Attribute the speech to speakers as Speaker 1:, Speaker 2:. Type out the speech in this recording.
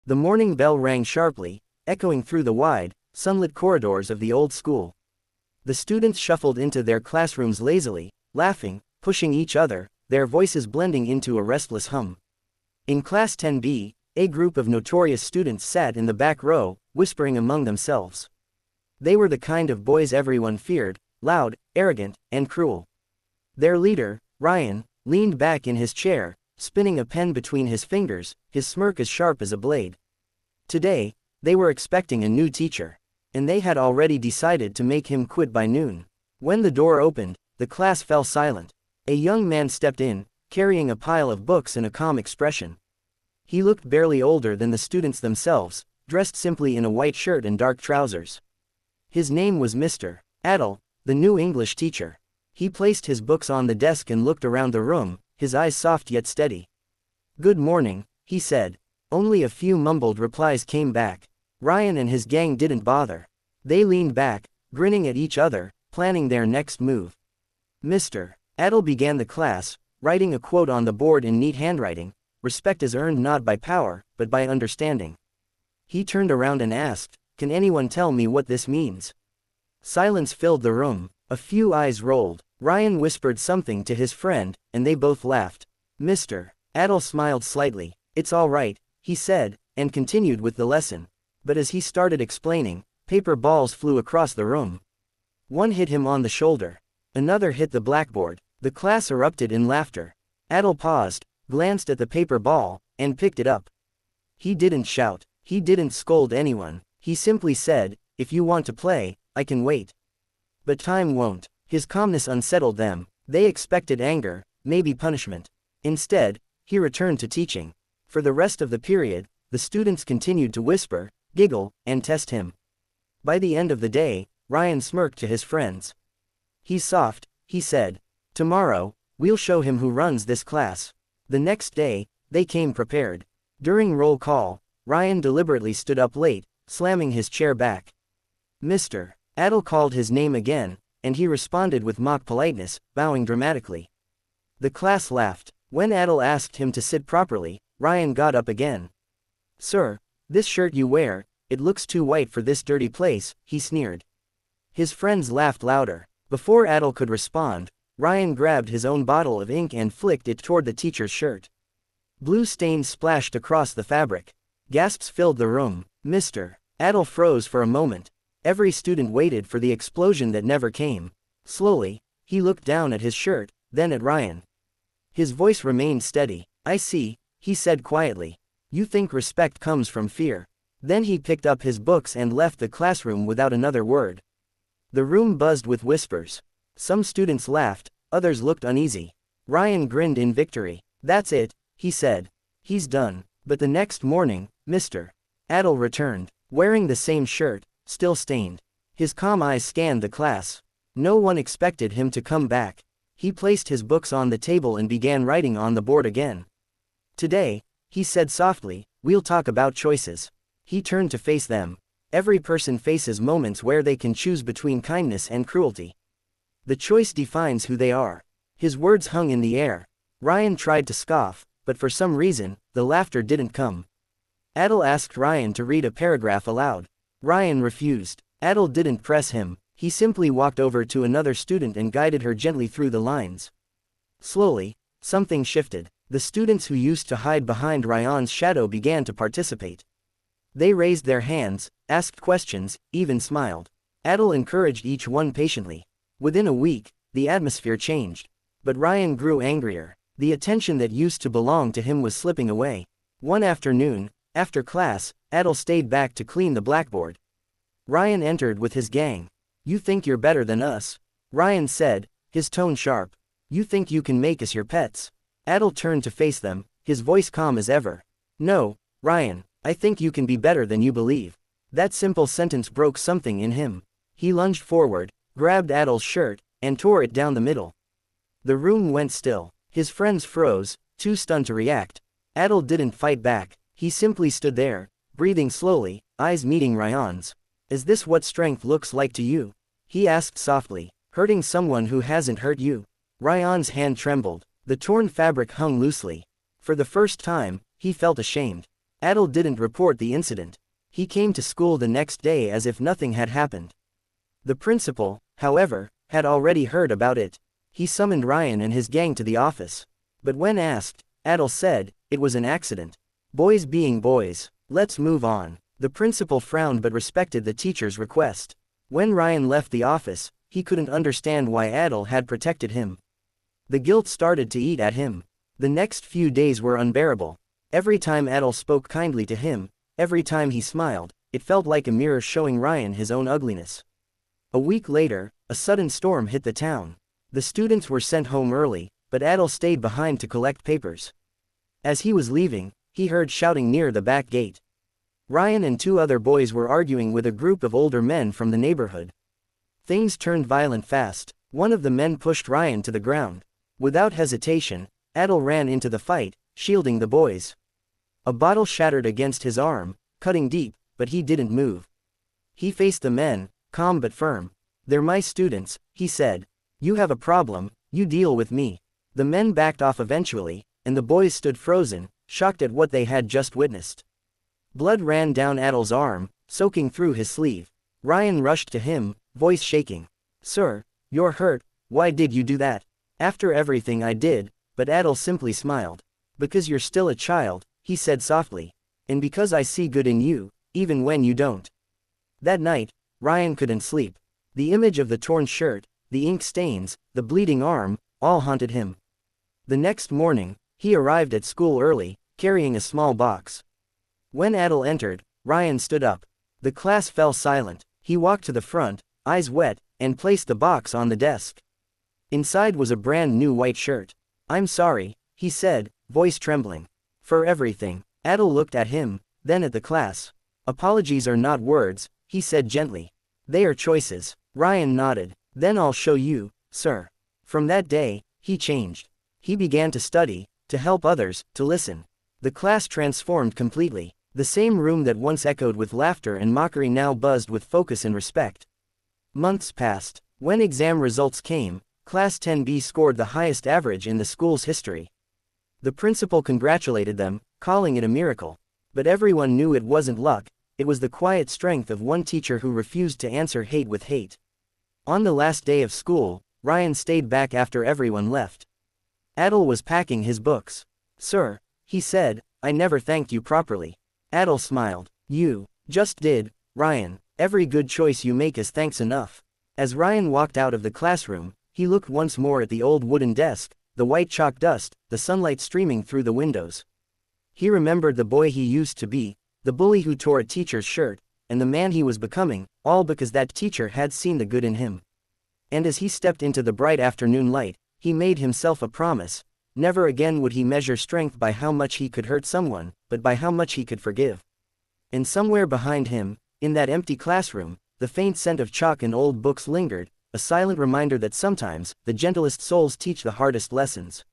Speaker 1: The morning bell rang sharply, echoing through the wide, sunlit corridors of the old school. The students shuffled into their classrooms lazily, laughing, pushing each other, their voices blending into a restless hum. In Class 10B, a group of notorious students sat in the back row, whispering among themselves. They were the kind of boys everyone feared, loud, arrogant, and cruel. Their leader, Ryan, leaned back in his chair, spinning a pen between his fingers, his smirk as sharp as a blade. Today, they were expecting a new teacher, and they had already decided to make him quit by noon. When the door opened, the class fell silent. A young man stepped in, carrying a pile of books and a calm expression. He looked barely older than the students themselves, dressed simply in a white shirt and dark trousers. His name was Mr. Adel, the new English teacher. He placed his books on the desk and looked around the room, his eyes soft yet steady. "Good morning," he said. Only a few mumbled replies came back. Ryan and his gang didn't bother. They leaned back, grinning at each other, planning their next move. Mr. Adel began the class, writing a quote on the board in neat handwriting: "Respect is earned not by power, but by understanding." He turned around and asked, "Can anyone tell me what this means?" Silence filled the room. A few eyes rolled. Ryan whispered something to his friend, and they both laughed. Mr. Adel smiled slightly. "It's all right," he said, and continued with the lesson. But as he started explaining, paper balls flew across the room. One hit him on the shoulder. Another hit the blackboard. The class erupted in laughter. Adel paused, glanced at the paper ball, and picked it up. He didn't shout. He didn't scold anyone. He simply said, "If you want to play, I can wait." But time won't. His calmness unsettled them. They expected anger, maybe punishment. Instead, he returned to teaching. For the rest of the period, the students continued to whisper, giggle, and test him. By the end of the day, Ryan smirked to his friends. "He's soft," he said. "Tomorrow, we'll show him who runs this class." The next day, they came prepared. During roll call, Ryan deliberately stood up late, slamming his chair back. Mr. Adel called his name again, and he responded with mock politeness, bowing dramatically. The class laughed. When Adel asked him to sit properly, Ryan got up again. "Sir, this shirt you wear, it looks too white for this dirty place," he sneered. His friends laughed louder. Before Adel could respond, Ryan grabbed his own bottle of ink and flicked it toward the teacher's shirt. Blue stains splashed across the fabric. Gasps filled the room. Mr. Adel froze for a moment. Every student waited for the explosion that never came. Slowly, he looked down at his shirt, then at Ryan. His voice remained steady. "I see," he said quietly. "You think respect comes from fear." Then he picked up his books and left the classroom without another word. The room buzzed with whispers. Some students laughed, others looked uneasy. Ryan grinned in victory. "That's it," he said. "He's done." But the next morning, Mr. Adel returned, wearing the same shirt, still stained. His calm eyes scanned the class. No one expected him to come back. He placed his books on the table and began writing on the board again. "Today," he said softly, "we'll talk about choices." He turned to face them. Every person faces moments where they can choose between kindness and cruelty. The choice defines who they are. His words hung in the air. Ryan tried to scoff, but for some reason, the laughter didn't come. Adel asked Ryan to read a paragraph aloud. Ryan refused. Adel didn't press him. He simply walked over to another student and guided her gently through the lines. Slowly, something shifted. The students who used to hide behind Ryan's shadow began to participate. They raised their hands, asked questions, even smiled. Adel encouraged each one patiently. Within a week, the atmosphere changed. But Ryan grew angrier. The attention that used to belong to him was slipping away. One afternoon, after class, Adel stayed back to clean the blackboard. Ryan entered with his gang. "You think you're better than us," Ryan said, his tone sharp. "You think you can make us your pets." Adel turned to face them, his voice calm as ever. "No, Ryan, I think you can be better than you believe." That simple sentence broke something in him. He lunged forward, grabbed Adel's shirt, and tore it down the middle. The room went still. His friends froze, too stunned to react. Adel didn't fight back. He simply stood there, breathing slowly, eyes meeting Ryan's. "Is this what strength looks like to you?" he asked softly. "Hurting someone who hasn't hurt you?" Ryan's hand trembled. The torn fabric hung loosely. For the first time, he felt ashamed. Adel didn't report the incident. He came to school the next day as if nothing had happened. The principal, however, had already heard about it. He summoned Ryan and his gang to the office. But when asked, Adel said, "It was an accident. Boys being boys. Let's move on." The principal frowned but respected the teacher's request. When Ryan left the office, he couldn't understand why Adel had protected him. The guilt started to eat at him. The next few days were unbearable. Every time Adel spoke kindly to him, every time he smiled, it felt like a mirror showing Ryan his own ugliness. A week later, a sudden storm hit the town. The students were sent home early, but Adel stayed behind to collect papers. As he was leaving, he heard shouting near the back gate. Ryan and 2 other boys were arguing with a group of older men from the neighborhood. Things turned violent fast. One of the men pushed Ryan to the ground. Without hesitation, Adel ran into the fight, shielding the boys. A bottle shattered against his arm, cutting deep, but he didn't move. He faced the men, calm but firm. "They're my students," he said. "You have a problem, you deal with me." The men backed off eventually, and the boys stood frozen, shocked at what they had just witnessed. Blood ran down Adel's arm, soaking through his sleeve. Ryan rushed to him, voice shaking. "Sir, you're hurt, why did you do that?" "After everything I did," but Adel simply smiled. "Because you're still a child," he said softly. "And because I see good in you, even when you don't." That night, Ryan couldn't sleep. The image of the torn shirt, the ink stains, the bleeding arm, all haunted him. The next morning, he arrived at school early, carrying a small box. When Adel entered, Ryan stood up. The class fell silent. He walked to the front, eyes wet, and placed the box on the desk. Inside was a brand new white shirt. "I'm sorry," he said, voice trembling. "For everything." Adel looked at him, then at the class. "Apologies are not words," he said gently. "They are choices." Ryan nodded. "Then I'll show you, sir." From that day, he changed. He began to study, to help others, to listen. The class transformed completely. The same room that once echoed with laughter and mockery now buzzed with focus and respect. Months passed. When exam results came, Class 10B scored the highest average in the school's history. The principal congratulated them, calling it a miracle. But everyone knew it wasn't luck, it was the quiet strength of one teacher who refused to answer hate with hate. On the last day of school, Ryan stayed back after everyone left. Adel was packing his books. "Sir," he said, "I never thanked you properly." Adel smiled. "You just did, Ryan. Every good choice you make is thanks enough." As Ryan walked out of the classroom, he looked once more at the old wooden desk, the white chalk dust, the sunlight streaming through the windows. He remembered the boy he used to be, the bully who tore a teacher's shirt, and the man he was becoming, all because that teacher had seen the good in him. And as he stepped into the bright afternoon light, he made himself a promise. Never again would he measure strength by how much he could hurt someone, but by how much he could forgive. And somewhere behind him, in that empty classroom, the faint scent of chalk and old books lingered, a silent reminder that sometimes, the gentlest souls teach the hardest lessons.